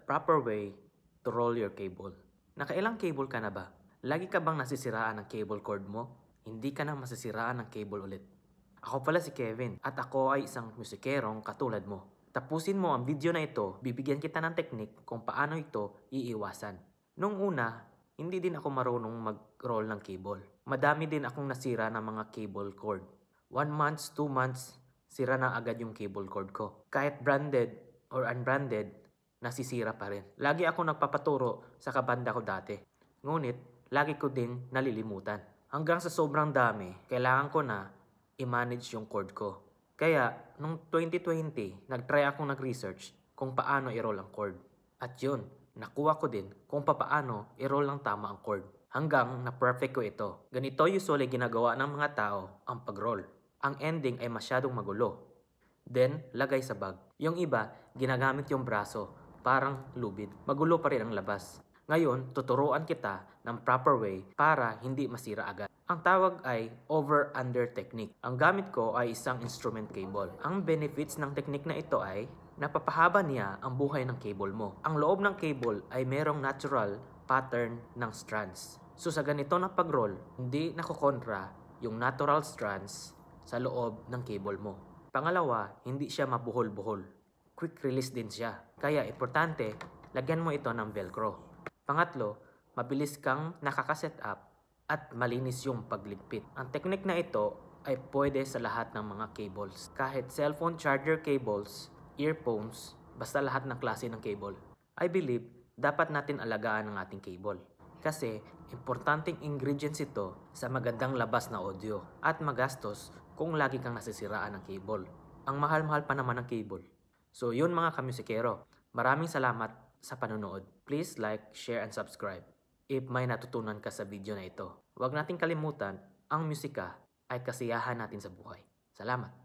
proper way to roll your cable. Nakailang cable ka na ba? Lagi ka bang nasisiraan ng cable cord mo? Hindi ka na masisiraan ng cable ulit. Ako pala si Kevin at ako ay isang musikerong katulad mo. Tapusin mo ang video na ito, bibigyan kita ng teknik kung paano ito iiwasan. Nung una, hindi din ako marunong mag-roll ng cable. Madami din akong nasira ng mga cable cord. 1 month, 2 months, sira na agad yung cable cord ko. Kahit branded or unbranded, nasisira pa rin. Lagi ako nagpapaturo sa kabanda ko dati. Ngunit, lagi ko din nalilimutan. Hanggang sa sobrang dami, kailangan ko na i-manage yung cord ko. Kaya, nung 2020, nag-try akong nag-research kung paano i-roll ang cord. At yun, nakuha ko din kung paano i-roll ng tama ang cord. Hanggang na-perfect ko ito. Ganito usually ginagawa ng mga tao ang pag-roll. Ang ending ay masyadong magulo. Then, lagay sa bag. Yung iba, ginagamit yung braso, parang lubid. Magulo pa rin ang labas. Ngayon, tuturuan kita ng proper way para hindi masira agad. Ang tawag ay over-under technique. Ang gamit ko ay isang instrument cable. Ang benefits ng technique na ito ay napapahaba niya ang buhay ng cable mo. Ang loob ng cable ay merong natural pattern ng strands. So sa ganito na pag-roll, hindi nakokontra yung natural strands sa loob ng cable mo. Pangalawa, hindi siya mabuhol-buhol. Quick release din siya. Kaya importante, lagyan mo ito ng velcro. Pangatlo, mabilis kang nakaka-set up at malinis yung pagligpit. Ang technique na ito ay pwede sa lahat ng mga cables. Kahit cellphone charger cables, earphones, basta lahat ng klase ng cable. I believe, dapat natin alagaan ang ating cable. Kasi, importanteng ingredients ito sa magandang labas na audio at magastos kung lagi kang nasisiraan ng cable. Ang mahal-mahal pa naman ng cable. So yun mga kamusikero, maraming salamat sa panonood. Please like, share, and subscribe if may natutunan ka sa video na ito. Huwag nating kalimutan, ang musika ay kasiyahan natin sa buhay. Salamat!